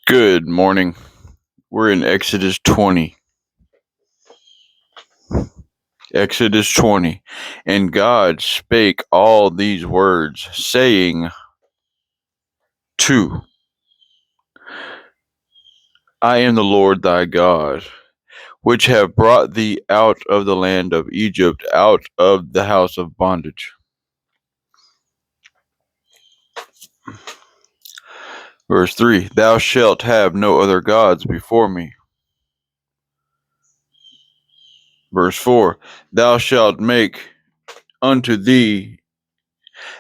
Good morning. We're in Exodus 20. Exodus 20. And God spake all these words, saying, to, I am the Lord thy God, which have brought thee out of the land of Egypt, out of the house of bondage. Verse 3. Thou shalt have no other gods before me. Verse 4. Thou shalt not make unto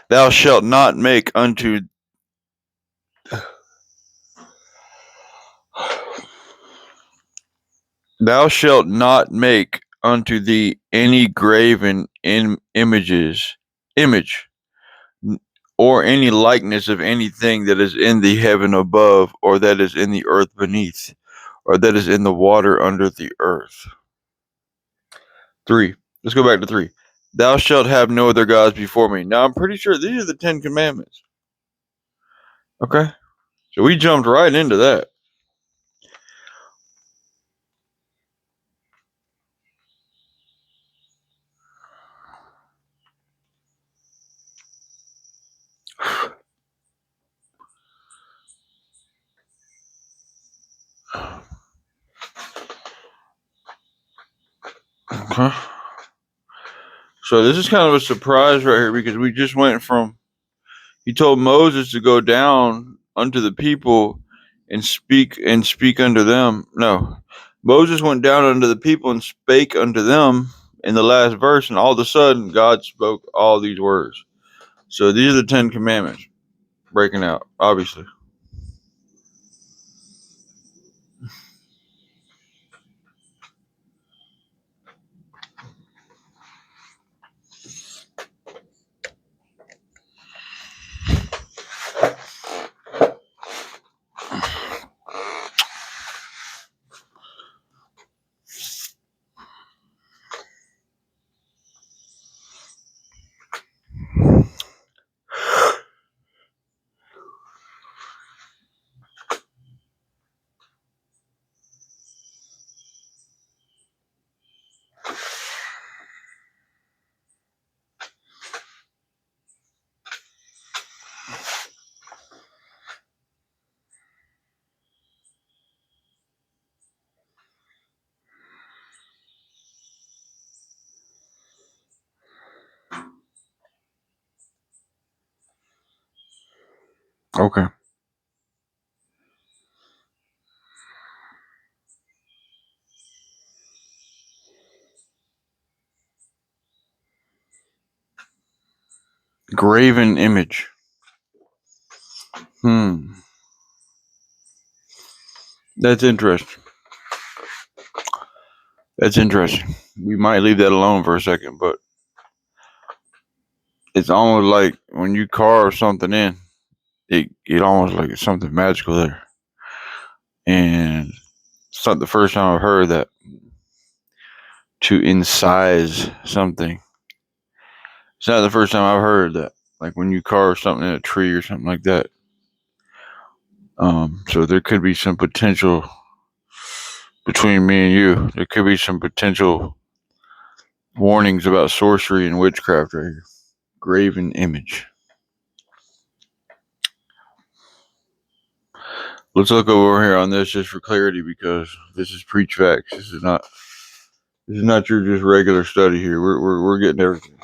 Thou shalt not make unto thee any graven image, or any likeness of anything that is in the heaven above, or that is in the earth beneath, or that is in the water under the earth. 3. Let's go back to 3. Thou shalt have no other gods before me. Now I'm pretty sure these are the 10 commandments. Okay? So we jumped right into that. Okay. So this is kind of a surprise right here, because we just went from, he told Moses to go down unto the people and speak unto them. No, Moses went down unto the people and spake unto them in the last verse, and all of a sudden God spoke all these words. So these are the 10 commandments breaking out, obviously. Okay. Graven image. That's interesting. We might leave that alone for a second, but it's almost like when you carve something in, it almost like it's something magical there. And it's not the first time I've heard that, to incise something. It's not the first time I've heard that. Like when you carve something in a tree or something like that. So there could be some potential between me and you. There could be some potential warnings about sorcery and witchcraft right here. Graven image. Let's look over here on this just for clarity, because this is preach facts. This is not your just regular study here. We're getting everything.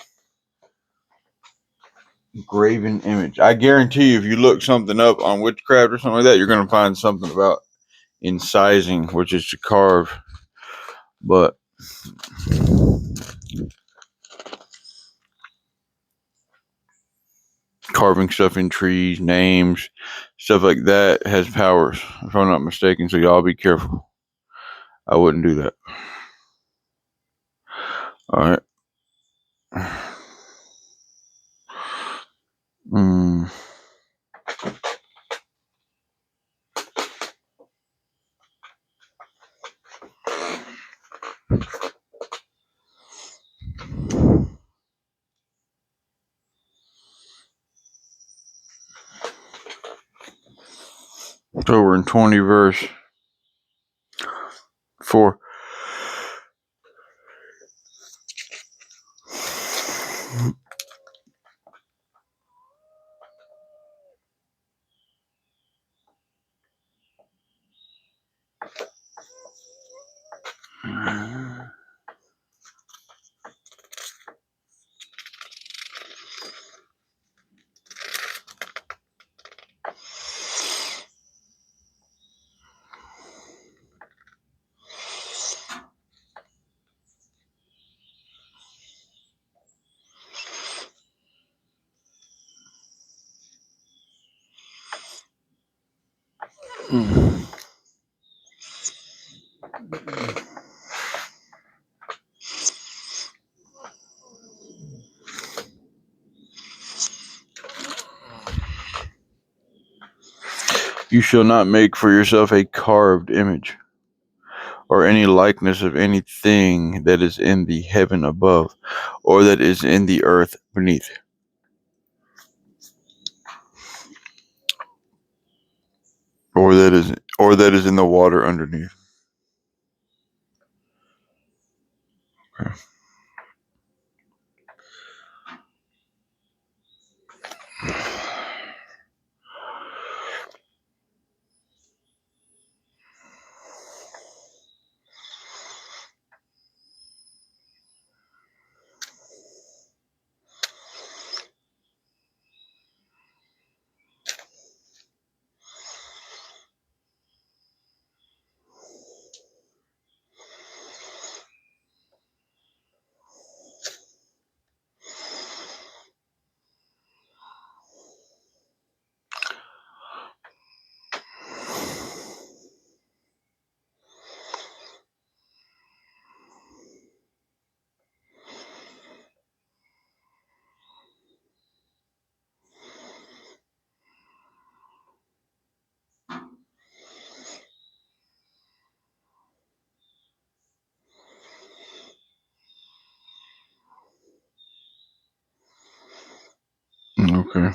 Graven image. I guarantee you, if you look something up on witchcraft or something like that, you're going to find something about incising, which is to carve. But carving stuff in trees, names, stuff like that has powers, if I'm not mistaken. So y'all be careful. I wouldn't do that. All right. So we're in 20 verse 4. You shall not make for yourself a carved image, or any likeness of anything that is in the heaven above, or that is in the earth beneath, or that is in the water underneath. Okay. Okay.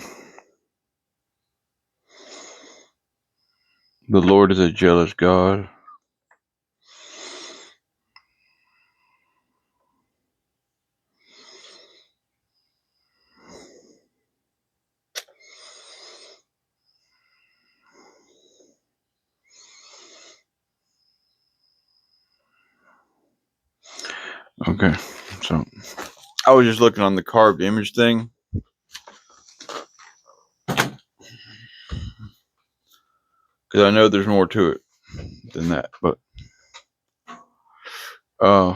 The Lord is a jealous God. Okay. So I was just looking on the carved image thing, because I know there's more to it than that. But uh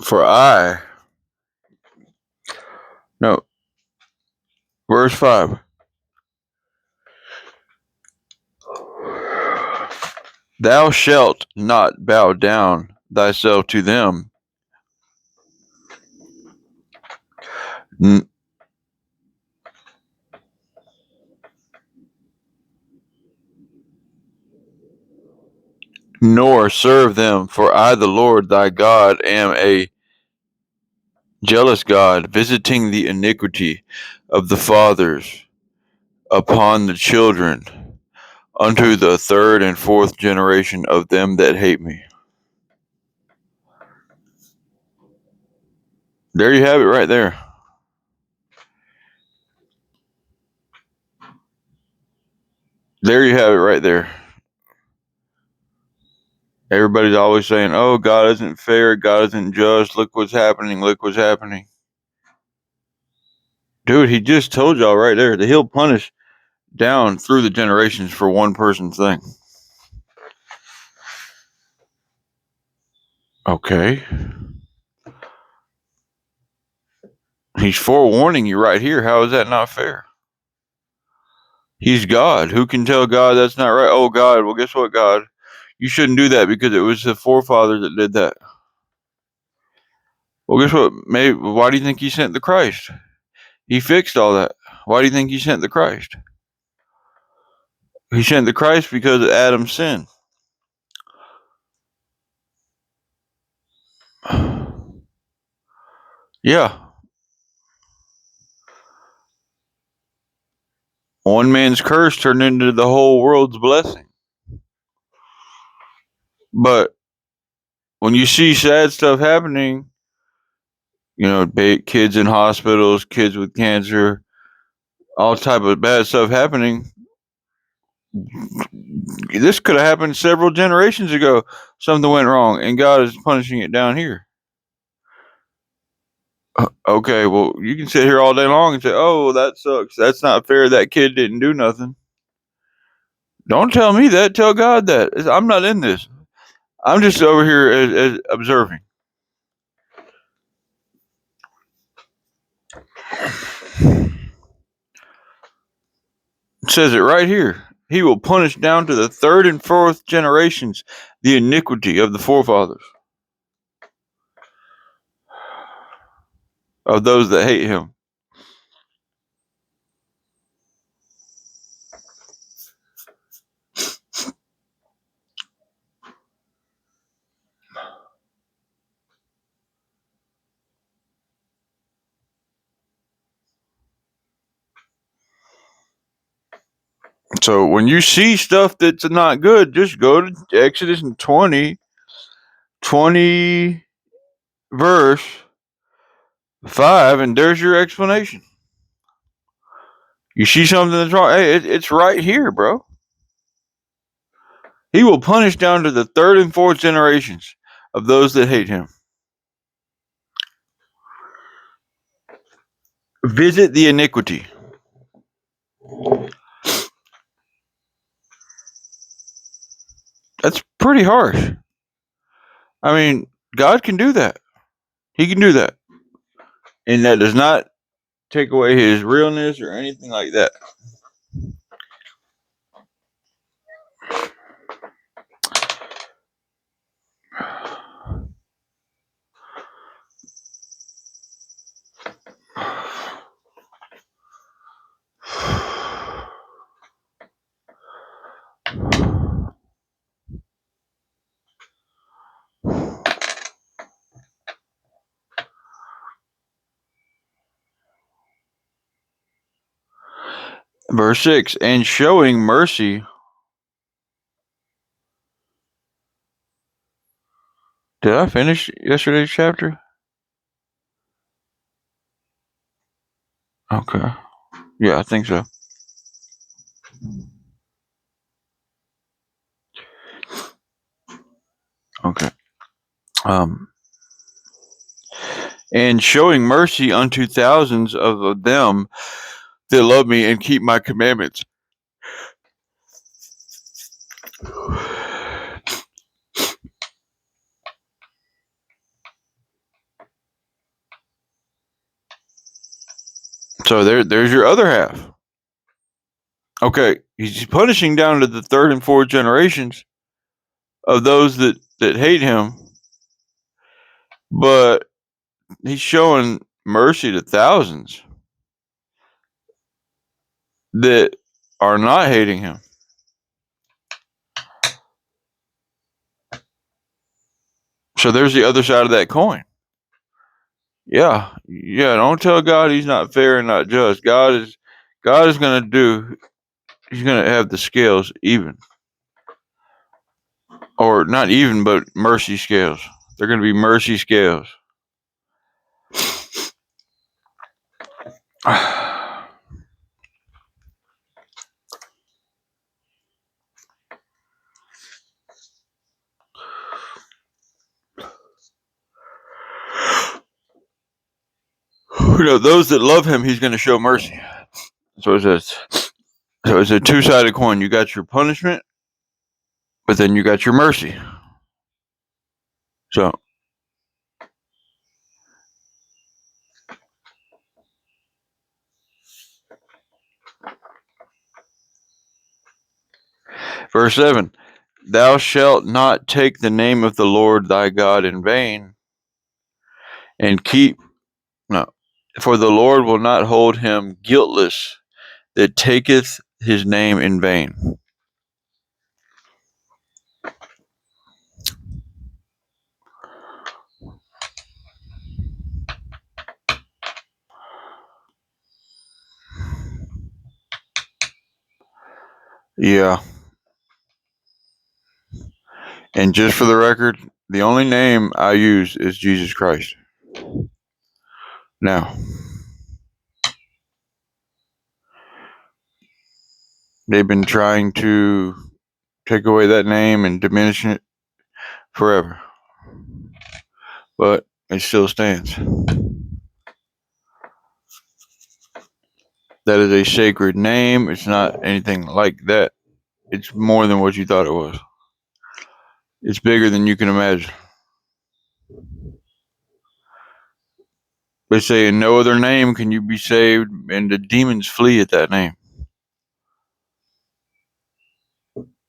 for I no verse 5. Thou shalt not bow down thyself to them, n- nor serve them, for I the Lord thy God am a jealous God, visiting the iniquity of the fathers upon the children, unto the third and fourth generation of them that hate me. There you have it right there. There you have it right there. Everybody's always saying, oh, God isn't fair, God isn't just, look what's happening, look what's happening. Dude, he just told y'all right there that he'll punish down through the generations for one person's thing. Okay. He's forewarning you right here. How is that not fair? He's God. Who can tell God that's not right? Oh, God. Well, guess what, God? You shouldn't do that because it was the forefathers that did that. Well, guess what? Maybe, why do you think he sent the Christ? He fixed all that. Why do you think he sent the Christ? He sent the Christ because of Adam's sin. Yeah. One man's curse turned into the whole world's blessing. But when you see sad stuff happening, kids in hospitals, kids with cancer, all type of bad stuff happening, this could have happened several generations ago. Something went wrong, and God is punishing it down here. Okay, well, you can sit here all day long and say, "Oh, that sucks. That's not fair. That kid didn't do nothing." Don't tell me that. Tell God that. I'm not in this. I'm just over here as observing. It says it right here. He will punish down to the third and fourth generations the iniquity of the forefathers, of those that hate him. So when you see stuff that's not good, just go to Exodus 20 verse 5, and there's your explanation. You see something that's wrong, hey, it's right here, bro. He will punish down to the third and fourth generations of those that hate him. Visit the iniquity. That's pretty harsh. I mean, God can do that. He can do that. And that does not take away his realness or anything like that. Verse 6, and showing mercy. Did I finish yesterday's chapter? Okay. Yeah, I think so. Okay. And showing mercy unto thousands of them that love me and keep my commandments. So there's your other half. Okay, he's punishing down to the third and fourth generations of those that hate him, but he's showing mercy to thousands that are not hating him. So there's the other side of that coin. Yeah. Don't tell God he's not fair and not just. God is going to he's going to have the scales even. Or not even, but mercy scales. They're going to be mercy scales. Those that love him, he's going to show mercy. So it says. So it's a two-sided coin. You got your punishment, but then you got your mercy. So Verse 7. Thou shalt not take the name of the Lord thy God in vain, and for the Lord will not hold him guiltless that taketh his name in vain. Yeah. And just for the record, the only name I use is Jesus Christ. Now, they've been trying to take away that name and diminish it forever. But it still stands. That is a sacred name. It's not anything like that. It's more than what you thought it was. It's bigger than you can imagine. They say in no other name can you be saved, and the demons flee at that name.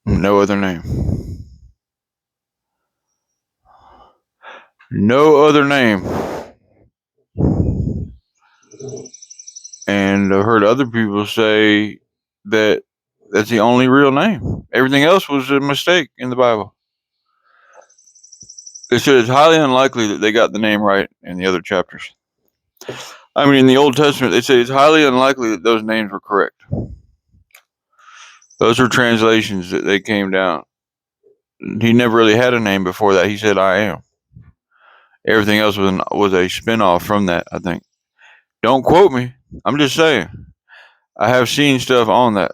No other name. No other name. And I've heard other people say that that's the only real name. Everything else was a mistake in the Bible. They said it's highly unlikely that they got the name right in the other chapters. I mean, in the Old Testament, they say it's highly unlikely that those names were correct. Those are translations that they came down. He never really had a name before that. He said, I am. Everything else was a spinoff from that, I think. Don't quote me. I'm just saying. I have seen stuff on that.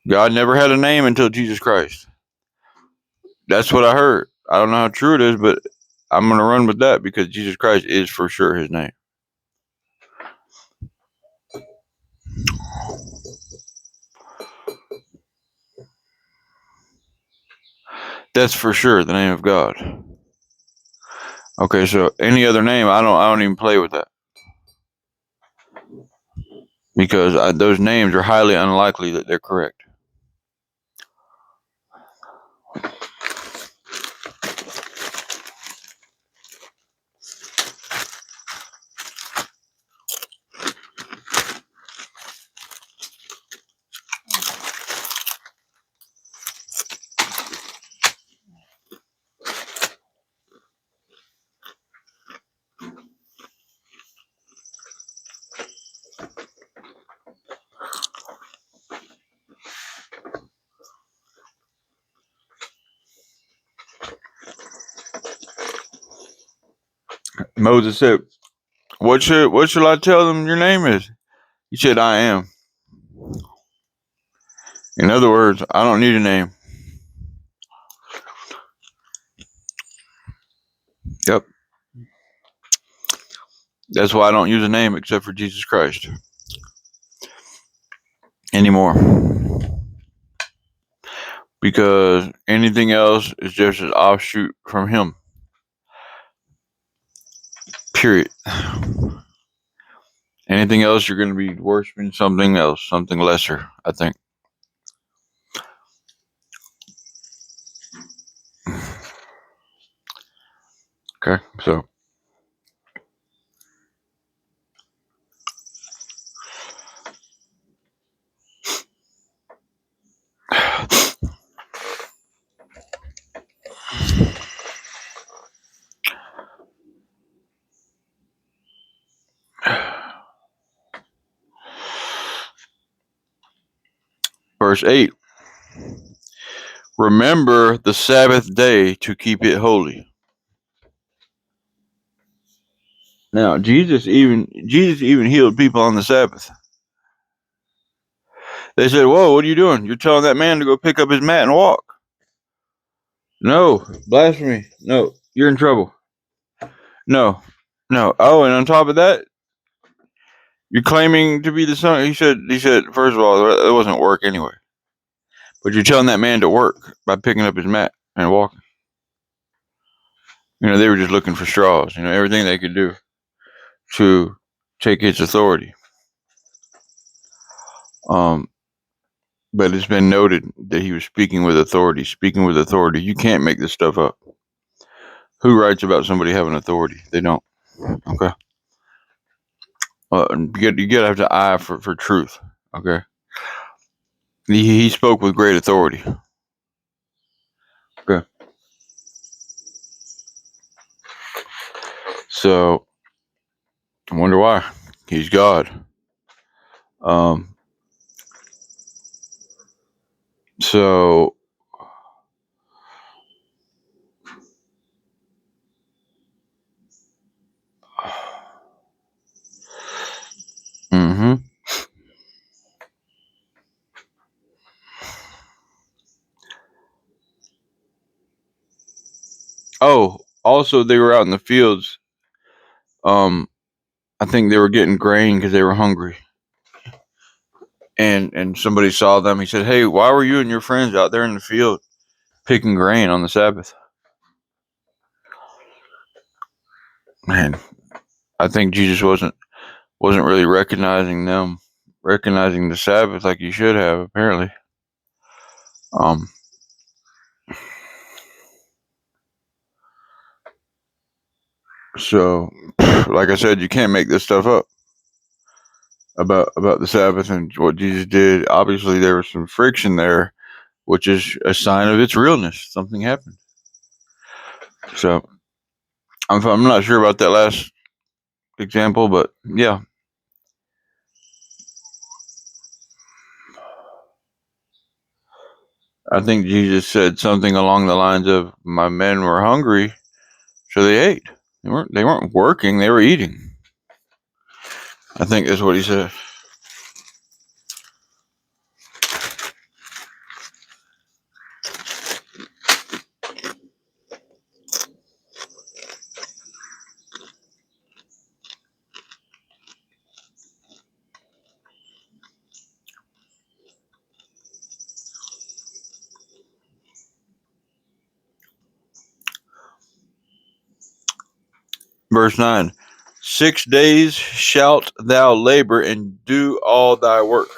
God never had a name until Jesus Christ. That's what I heard. I don't know how true it is, but I'm going to run with that because Jesus Christ is for sure his name. That's for sure the name of God. Okay, so any other name, I don't even play with that. Because those names are highly unlikely that they're correct. Moses said, what shall I tell them your name is? He said, I am. In other words, I don't need a name. Yep. That's why I don't use a name except for Jesus Christ anymore. Because anything else is just an offshoot from him. Period. Anything else, you're going to be worshiping something else, something lesser, I think. Okay, so. Verse 8. Remember the Sabbath day to keep it holy. Now, Jesus even healed people on the Sabbath. They said, whoa, what are you doing? You're telling that man to go pick up his mat and walk. No, blasphemy. No, you're in trouble. No. Oh, and on top of that, you're claiming to be the son. He said, first of all, it wasn't work anyway. But you're telling that man to work by picking up his mat and walking. They were just looking for straws, everything they could do to take its authority. But it's been noted that he was speaking with authority. Speaking with authority. You can't make this stuff up. Who writes about somebody having authority? They don't. Okay. You gotta have the eye for truth. Okay. He spoke with great authority. Okay. So I wonder why. He's God. Um. So. Mm-hmm. Oh, also they were out in the fields. Um, I think they were getting grain because they were hungry. And somebody saw them. He said, "Hey, why were you and your friends out there in the field picking grain on the Sabbath?" Man, I think Jesus wasn't really recognizing them, recognizing the Sabbath like he should have. Apparently, um, so like I said, you can't make this stuff up about the Sabbath and what Jesus did. Obviously, there was some friction there, which is a sign of its realness. Something happened. So I'm not sure about that last example, but yeah, I think Jesus said something along the lines of, "My men were hungry, so they ate. They weren't working; they were eating." I think that's what he said. Verse 9, 6 days shalt thou labor and do all thy work.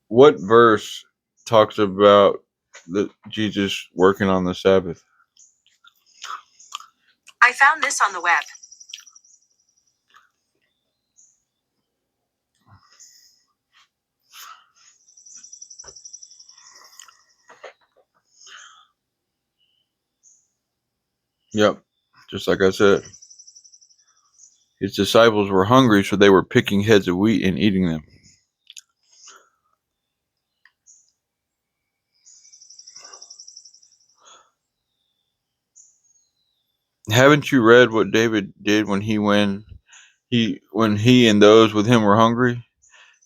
What verse talks about Jesus working on the Sabbath? I found this on the web. Yep, just like I said. His disciples were hungry, so they were picking heads of wheat and eating them. Haven't you read what David did when he and those with him were hungry?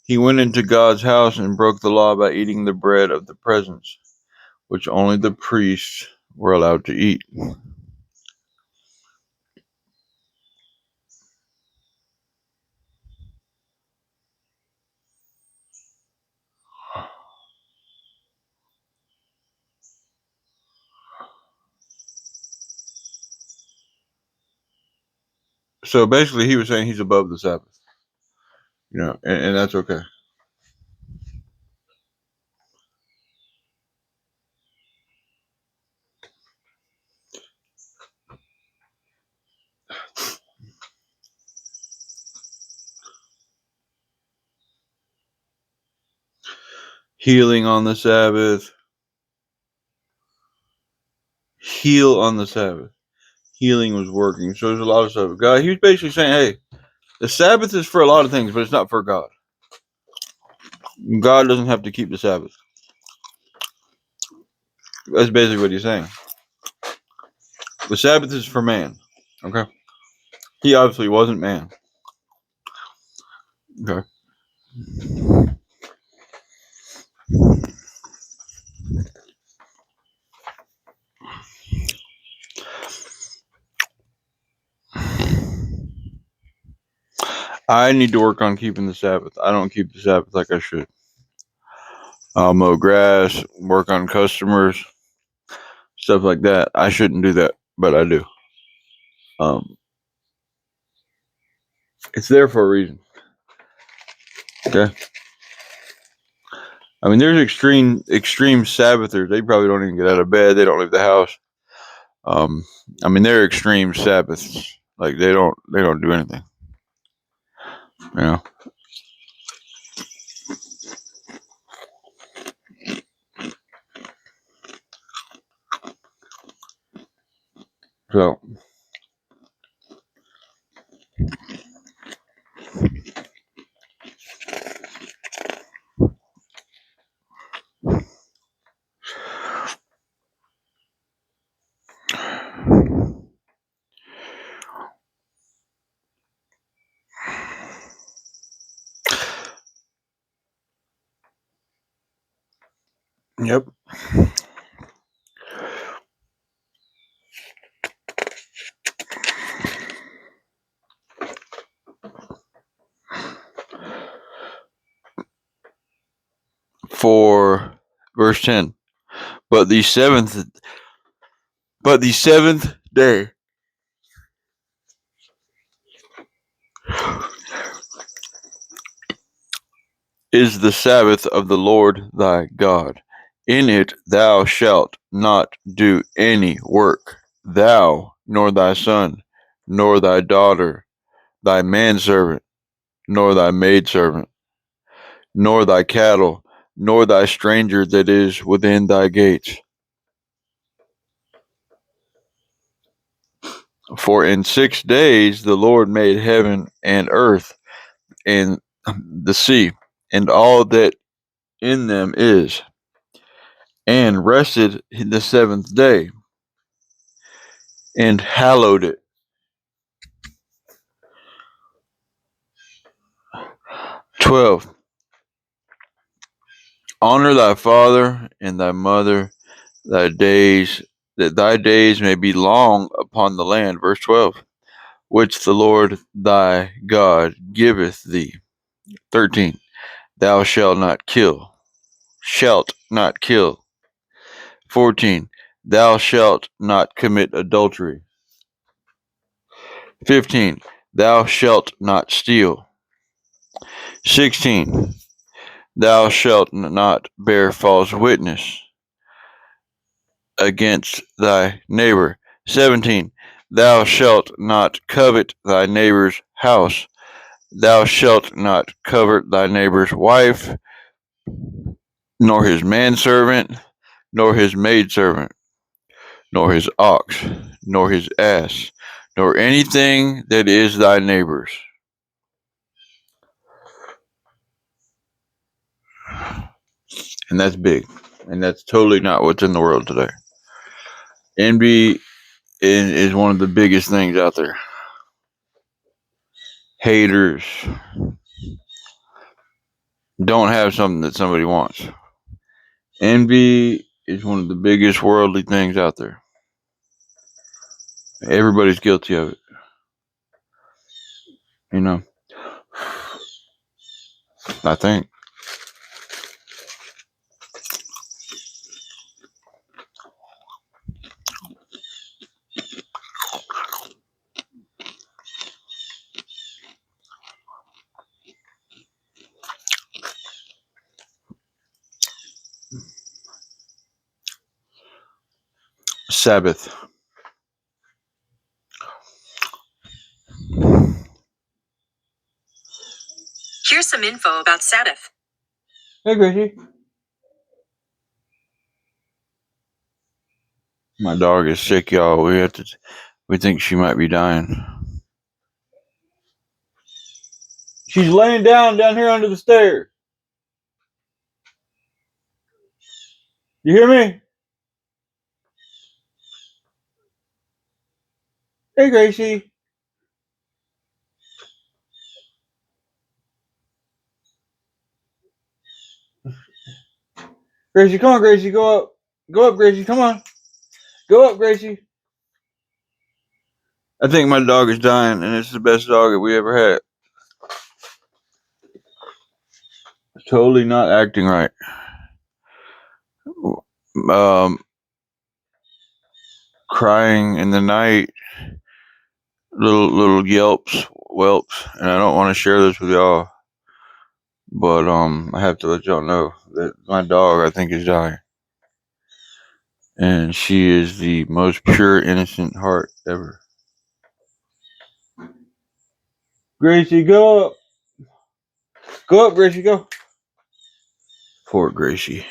He went into God's house and broke the law by eating the bread of the presence, which only the priests were allowed to eat. So basically, he was saying he's above the Sabbath, and that's okay. Healing on the Sabbath, heal on the Sabbath. Healing was working. So there's a lot of stuff. God, he was basically saying, hey, the Sabbath is for a lot of things, but it's not for God. God doesn't have to keep the Sabbath. That's basically what he's saying. The Sabbath is for man. Okay. He obviously wasn't man. Okay. I need to work on keeping the Sabbath. I don't keep the Sabbath like I should. I'll mow grass, work on customers, stuff like that. I shouldn't do that, but I do. Um, it's there for a reason. Okay. I mean, there's extreme Sabbathers. They probably don't even get out of bed. They don't leave the house. Um, I mean, they're extreme Sabbaths. Like they don't do anything. You know. So yep. For verse 10, but the seventh day is the Sabbath of the Lord thy God. In it thou shalt not do any work, thou, nor thy son, nor thy daughter, thy manservant, nor thy maidservant, nor thy cattle, nor thy stranger that is within thy gates. For in 6 days the Lord made heaven and earth and the sea, and all that in them is, and rested the seventh day, and hallowed it. 12. Honor thy father and thy mother, thy days, that thy days may be long upon the land. Verse 12. Which the Lord thy God giveth thee. 13. Thou shalt not kill. Shalt not kill. 14. Thou shalt not commit adultery. 15. Thou shalt not steal. 16. Thou shalt not bear false witness against thy neighbor. 17. Thou shalt not covet thy neighbor's house. Thou shalt not covet thy neighbor's wife, nor his manservant, nor his maidservant, nor his ox, nor his ass, nor anything that is thy neighbor's. And that's big. And that's totally not what's in the world today. Envy is one of the biggest things out there. Haters don't have something that somebody wants. Envy is one of the biggest worldly things out there. Everybody's guilty of it. You know, I think. Sabbath. Here's some info about Sabbath. Hey, Gracie. My dog is sick, y'all. We think she might be dying. She's laying down here under the stairs. You hear me? Hey, Gracie. Gracie, come on, Gracie. Go up. Go up, Gracie. Come on. Go up, Gracie. I think my dog is dying, and it's the best dog that we ever had. Totally not acting right. crying in the night, little whelps, and I don't want to share this with y'all, but I have to let y'all know that my dog, I think, is dying, and she is the most pure, innocent heart ever. Gracie, go up, Gracie, go. Poor Gracie.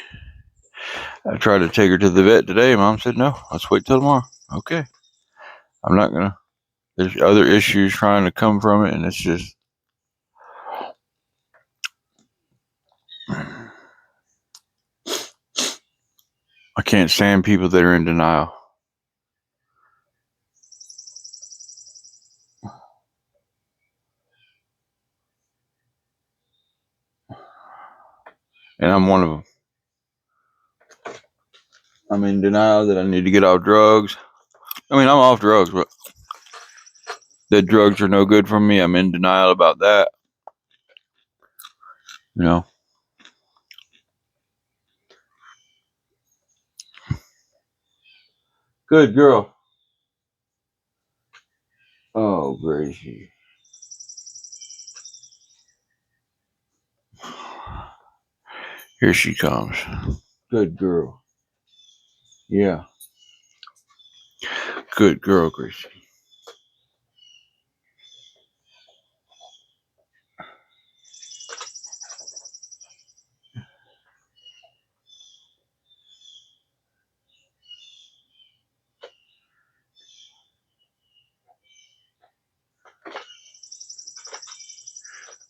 I tried to take her to the vet today. Mom said no. Let's wait till tomorrow. Okay, I'm not gonna. There's other issues trying to come from it, and it's just. I can't stand people that are in denial. And I'm one of them. I'm in denial that I need to get off drugs. I mean, I'm off drugs, but that drugs are no good for me. I'm in denial about that. You know. Good girl. Oh, Gracie. Here she comes. Good girl. Yeah. Good girl, Gracie.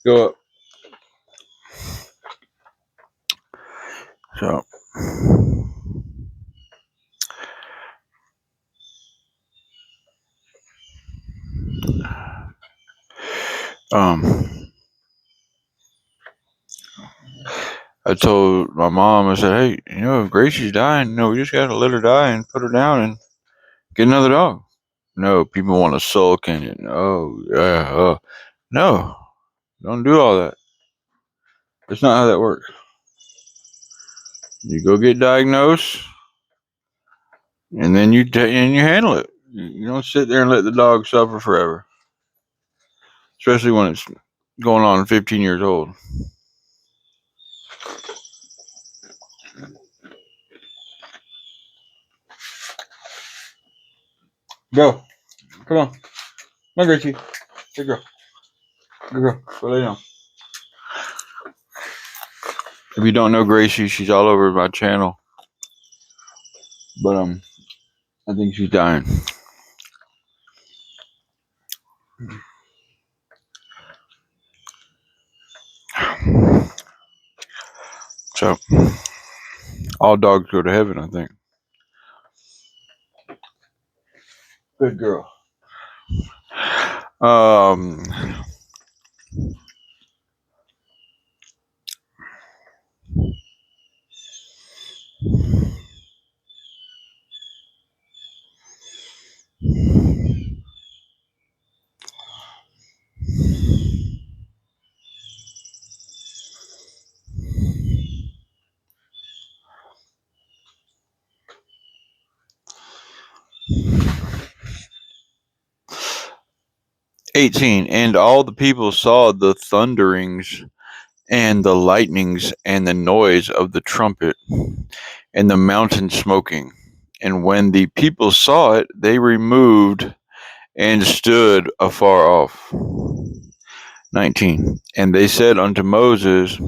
Go up. So. I told my mom, I said, hey, if Gracie's dying, we just gotta let her die and put her down and get another dog. No, people want to sulk in it. Oh, yeah. No, don't do all that. That's not how that works. You go get diagnosed, and then you handle it. You don't sit there and let the dog suffer forever, especially when it's going on 15 years old. Go. Come on. Come on, Gracie. Good girl. Good girl. Go lay down. If you don't know Gracie, she's all over my channel. But I think she's dying. So all dogs go to heaven, I think. Good girl. 18. And all the people saw the thunderings and the lightnings and the noise of the trumpet and the mountain smoking. And when the people saw it, they removed and stood afar off. 19. And they said unto Moses,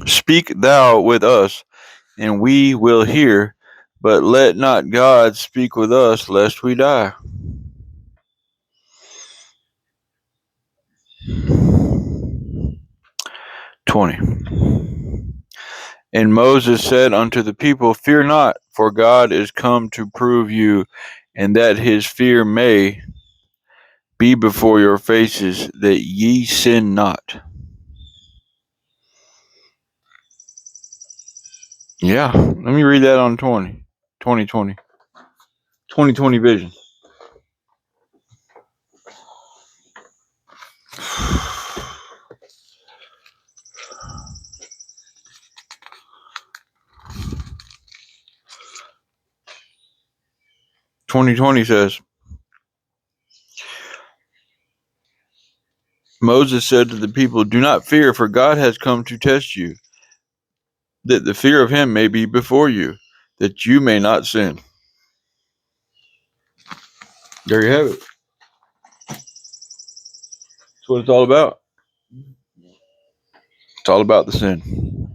speak thou with us, and we will hear, but let not God speak with us, lest we die. 20. And Moses said unto the people, fear not, for God is come to prove you, and that his fear may be before your faces, that ye sin not. Yeah, let me read that on 2020 vision. 20:20 says, Moses said to the people, "Do not fear, for God has come to test you, that the fear of him may be before you, that you may not sin." There you have it. That's what it's all about. It's all about the sin.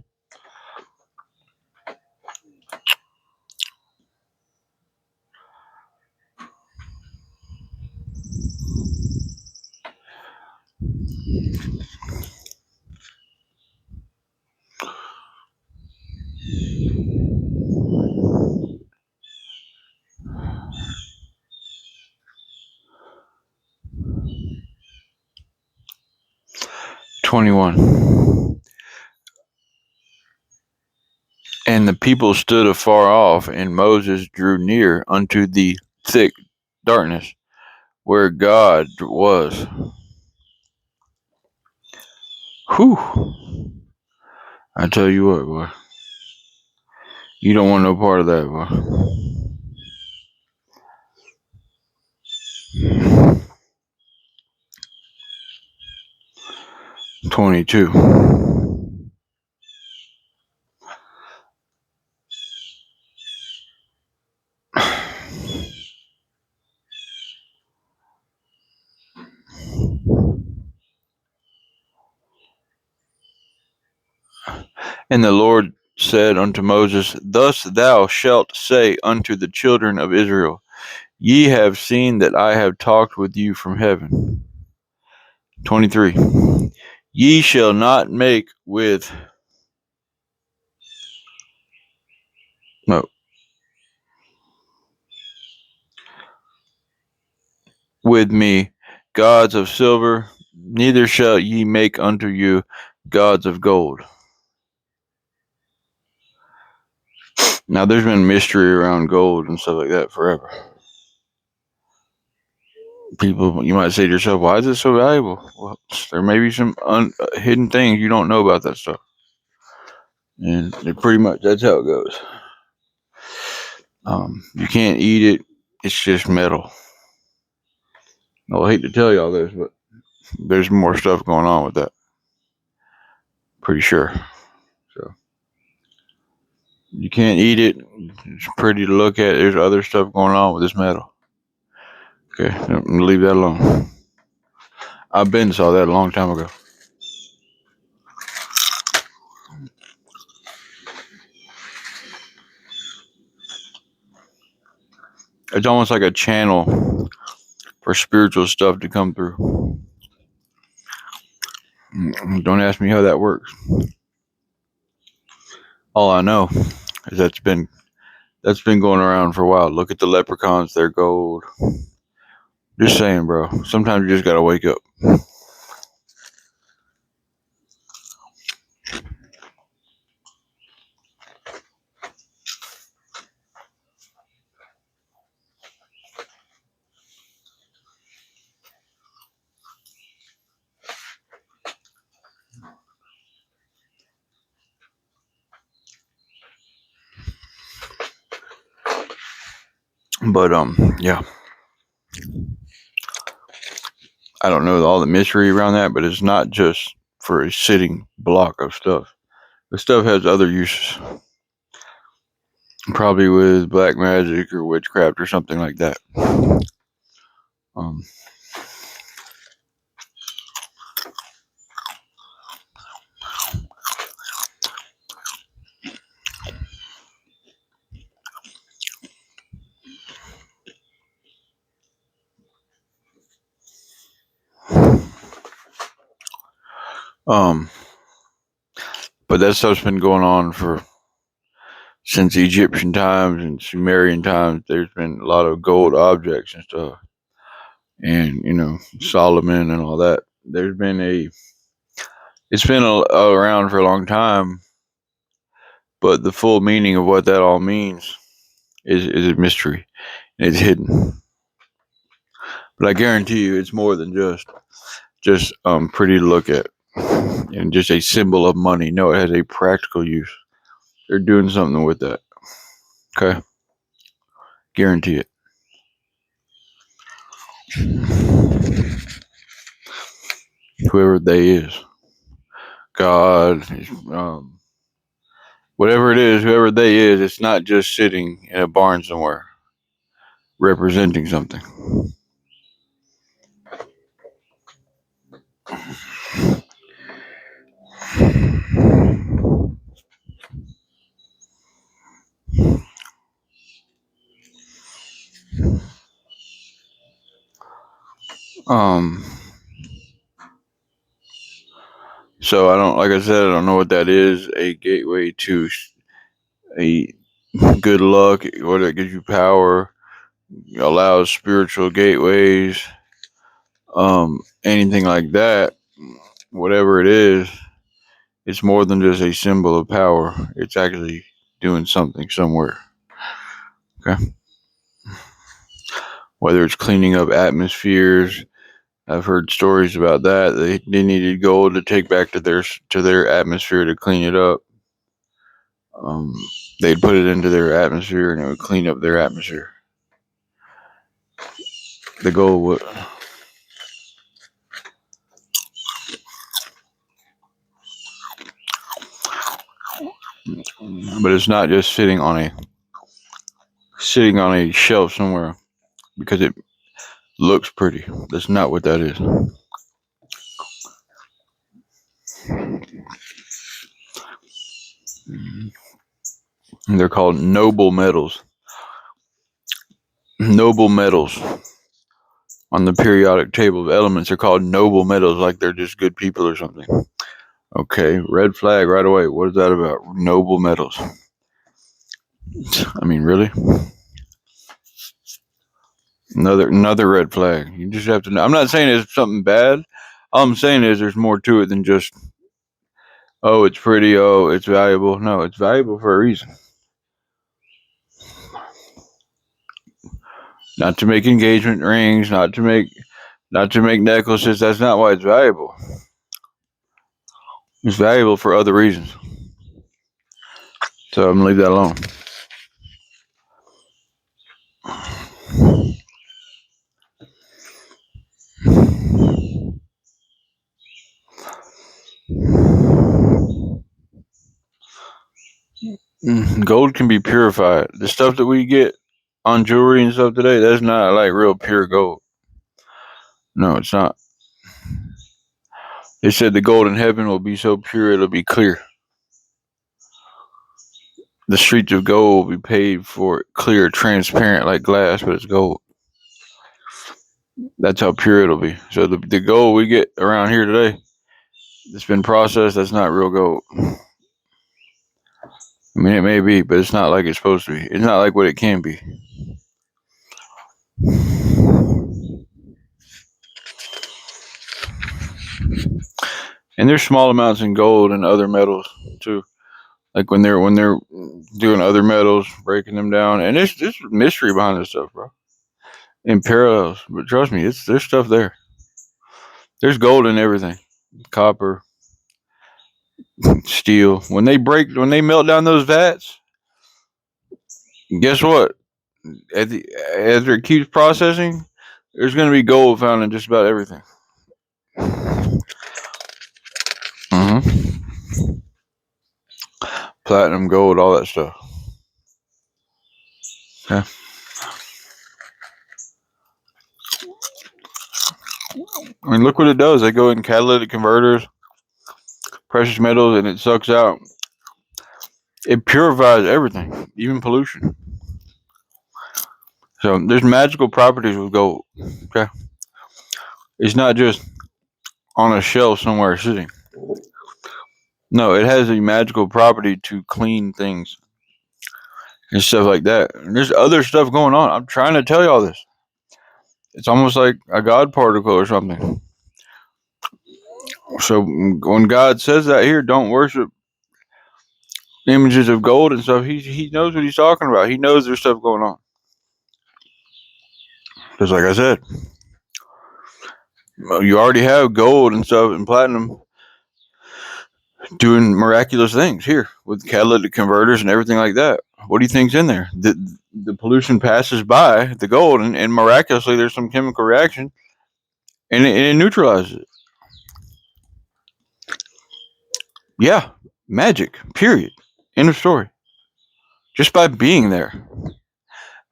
21. And the people stood afar off, and Moses drew near unto the thick darkness where God was. Whew. I tell you what, boy. You don't want no part of that, boy. 22. And the Lord said unto Moses, Thus thou shalt say unto the children of Israel, Ye have seen that I have talked with you from heaven. 23. Ye shall not make with me gods of silver, neither shall ye make unto you gods of gold. Now there's been mystery around gold and stuff like that forever. People, you might say to yourself, why is it so valuable? Well, there may be some hidden things you don't know about that stuff. And pretty much that's how it goes. You can't eat it. It's just metal. I hate to tell y'all this, but there's more stuff going on with that. Pretty sure. So you can't eat it. It's pretty to look at. There's other stuff going on with this metal. Okay, I'm gonna leave that alone. I've been saw that a long time ago. It's almost like a channel for spiritual stuff to come through. Don't ask me how that works. All I know is that's been going around for a while. Look at the leprechauns; they're gold. Just saying, bro. Sometimes you just gotta wake up. But yeah. I don't know all the mystery around that, but it's not just for a sitting block of stuff. The stuff has other uses. Probably with black magic or witchcraft or something like that. But that stuff's been going on since Egyptian times and Sumerian times. There's been a lot of gold objects and stuff, and Solomon and all that. It's been around for a long time, but the full meaning of what that all means is a mystery. It's hidden. But I guarantee you, it's more than just pretty to look at and just a symbol of money. No, it has a practical use. They're doing something with that. Okay, guarantee it. Whoever they is, God, whatever it is, whoever they is, it's not just sitting in a barn somewhere representing something. So I don't, like I said, I don't know what that is. A gateway to a good luck, or that gives you power, allows spiritual gateways, anything like that. Whatever it is, it's more than just a symbol of power. It's actually doing something somewhere. Okay. Whether it's cleaning up atmospheres, I've heard stories about that. They needed gold to take back to their atmosphere to clean it up. They'd put it into their atmosphere and it would clean up their atmosphere. The gold would. But it's not just sitting on a shelf somewhere because it looks pretty. That's not what that is. They're called noble metals. Noble metals on the periodic table of elements are called noble metals, like they're just good people or something. Okay, red flag right away. What is that about? Noble metals. I mean, really? Another red flag. You just have to know. I'm not saying it's something bad. All I'm saying is there's more to it than just, oh, it's pretty, oh, it's valuable. No, it's valuable for a reason. Not to make engagement rings, not to make necklaces. That's not why it's valuable. It's valuable for other reasons. So I'm gonna leave that alone. Gold can be purified. The stuff that we get on jewelry and stuff today, that's not like real pure gold. No, it's not. They said the gold in heaven will be so pure it'll be clear. The streets of gold will be paved for clear, transparent like glass, but it's gold. That's how pure it'll be. So the gold we get around here today, it's been processed, that's not real gold. I mean, it may be, but it's not like it's supposed to be. It's not like what it can be. And there's small amounts in gold and other metals too. Like when they're doing other metals, breaking them down, and there's mystery behind this stuff, bro. In parallels, but trust me, there's stuff there. There's gold in everything, copper, steel. When they melt down those vats, guess what? As it keeps processing, there's going to be gold found in just about everything. Platinum, gold, all that stuff. Okay. I mean, look what it does. They go in catalytic converters, precious metals, and it sucks out. It purifies everything, even pollution. So there's magical properties with gold. Okay. It's not just on a shelf somewhere sitting. No, it has a magical property to clean things and stuff like that. And there's other stuff going on. I'm trying to tell you all this. It's almost like a God particle or something. So when God says that here, don't worship images of gold and stuff. He knows what he's talking about. He knows there's stuff going on. Because like I said, you already have gold and stuff and platinum doing miraculous things here with catalytic converters and everything like that. What do you think's in there? the pollution passes by the gold, and miraculously there's some chemical reaction, and it neutralizes it. Yeah, magic. Period. End of story. Just by being there,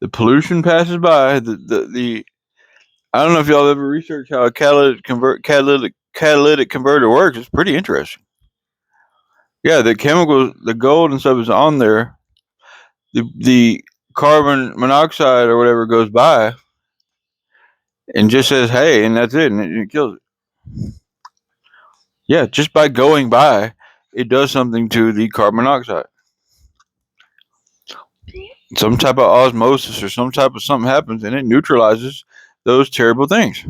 the pollution passes by. The I don't know if y'all ever researched how a catalytic converter works. It's pretty interesting. Yeah, the chemicals, the gold and stuff is on there. The carbon monoxide or whatever goes by and just says hey, and that's it, and it kills it. Yeah, just by going by, it does something to the carbon monoxide. Some type of osmosis or some type of something happens, and it neutralizes those terrible things.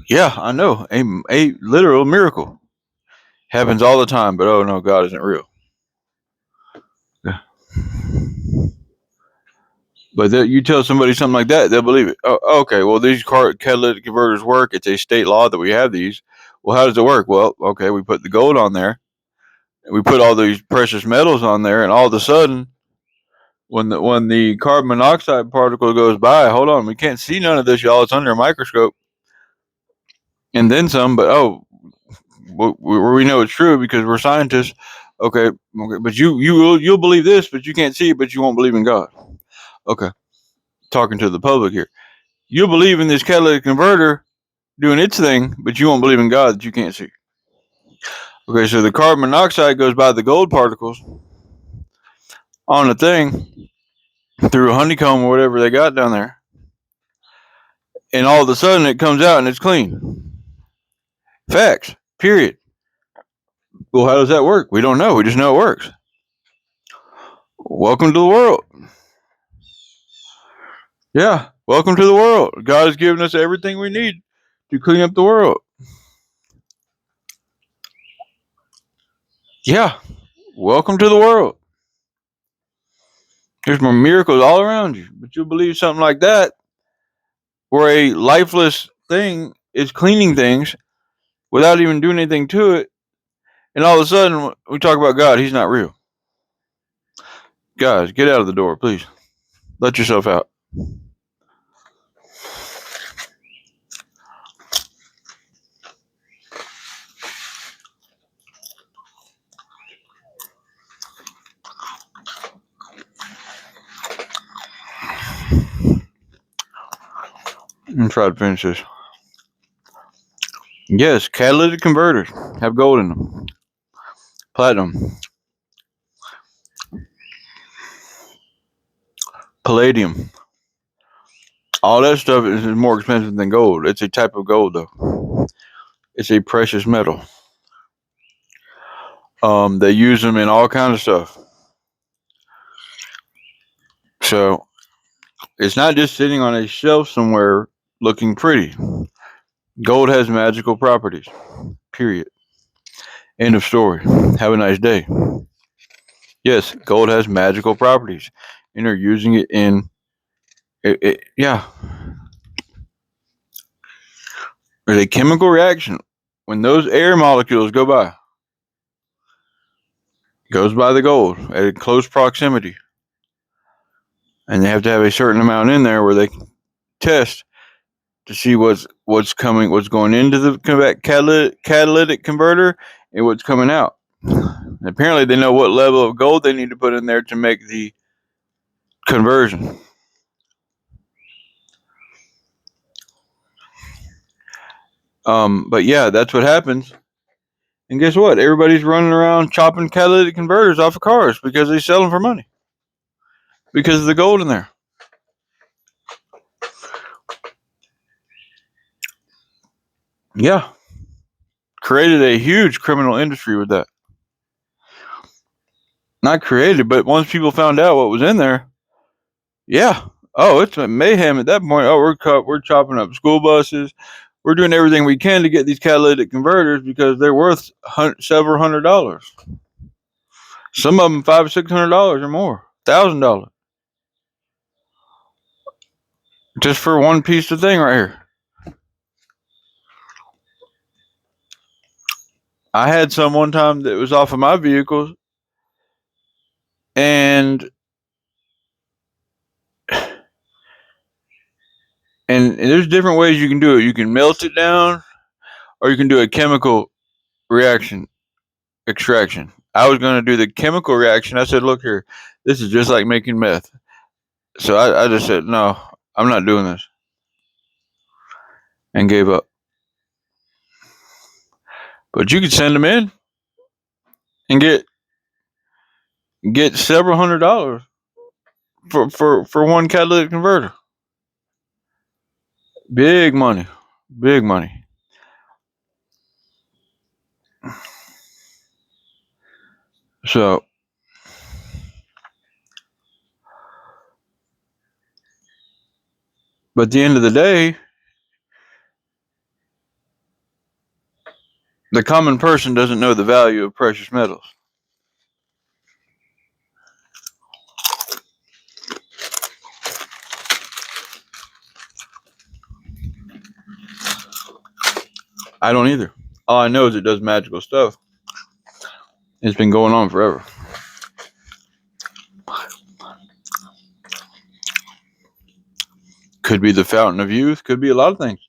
Yeah, I know. A literal miracle happens all the time, but oh no, God isn't real. Yeah. But you tell somebody something like that, they'll believe it. Oh, okay, well, these catalytic converters work. It's a state law that we have these. Well, how does it work? Well, okay, we put the gold on there. We put all these precious metals on there, and all of a sudden, when the carbon monoxide particle goes by, hold on, we can't see none of this, y'all. It's under a microscope, and then some. But we know it's true because we're scientists. Okay, but you'll believe this, but you can't see it, but you won't believe in God. Okay, talking to the public here. You'll believe in this catalytic converter doing its thing, but you won't believe in God that you can't see. Okay, so the carbon monoxide goes by the gold particles on the thing through a honeycomb or whatever they got down there, and all of a sudden it comes out and it's clean. Facts. Period. Well, how does that work? We don't know. We just know it works. Welcome to the world. Yeah, welcome to the world. God has given us everything we need to clean up the world. Yeah, welcome to the world. There's more miracles all around you, but you'll believe something like that, where a lifeless thing is cleaning things without even doing anything to it, and all of a sudden we talk about God. He's not real. Guys, get out of the door, please. Let yourself out. And try to finish this. Yes, catalytic converters have gold in them, platinum, palladium. All that stuff is more expensive than gold. It's a type of gold, though. It's a precious metal. They use them in all kinds of stuff. So it's not just sitting on a shelf somewhere looking pretty. Gold has magical properties. Period. End of story. Have a nice day. Yes, gold has magical properties, and they're using it in. Yeah. There's a chemical reaction when those air molecules go by. Goes by the gold at a close proximity, and they have to have a certain amount in there where they can test to see what's going into the catalytic converter and what's coming out. And apparently, they know what level of gold they need to put in there to make the conversion. But yeah, that's what happens. And guess what? Everybody's running around chopping catalytic converters off of cars because they sell them for money because of the gold in there. Yeah, created a huge criminal industry with that. Not created, but once people found out what was in there, yeah. Oh, it's a mayhem at that point. Oh, we're chopping up school buses. We're doing everything we can to get these catalytic converters because they're worth several $100s. Some of them $500-$600 or more, $1,000, just for one piece of thing right here. I had some one time that was off of my vehicles And there's different ways you can do it. You can melt it down, or you can do a chemical reaction extraction. I was going to do the chemical reaction. I said, look here, this is just like making meth. So I just said, no, I'm not doing this, and gave up. But you could send them in and get several $100s for one catalytic converter. Big money. Big money. So but at the end of the day, the common person doesn't know the value of precious metals. I don't either. All I know is it does magical stuff. It's been going on forever. Could be the fountain of youth. Could be a lot of things.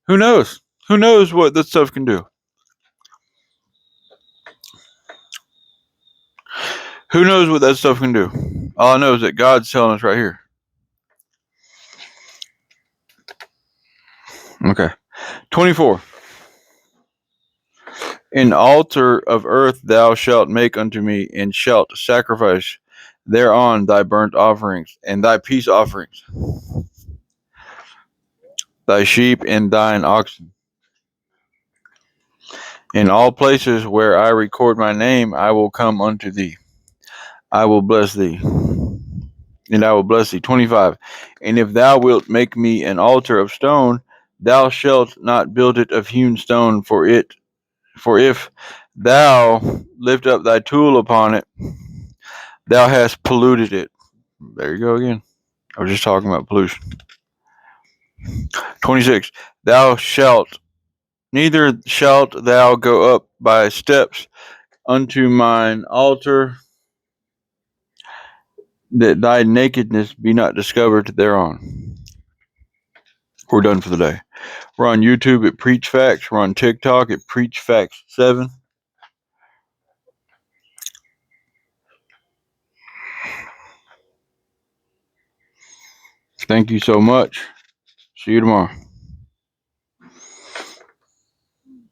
Who knows? Who knows what this stuff can do? Who knows what that stuff can do? All I know is that God's telling us right here. Okay. 24. An altar of earth thou shalt make unto me, and shalt sacrifice thereon thy burnt offerings and thy peace offerings, thy sheep and thine oxen. In all places where I record my name, I will come unto thee. I will bless thee. And I will bless thee. 25. And if thou wilt make me an altar of stone, thou shalt not build it of hewn stone, for if thou lift up thy tool upon it, thou hast polluted it. There you go again. I was just talking about pollution. 26. Neither shalt thou go up by steps unto mine altar, that thy nakedness be not discovered thereon. We're done for the day. We're on YouTube at Preach Facts. We're on TikTok at Preach Facts 7. Thank you so much. See you tomorrow.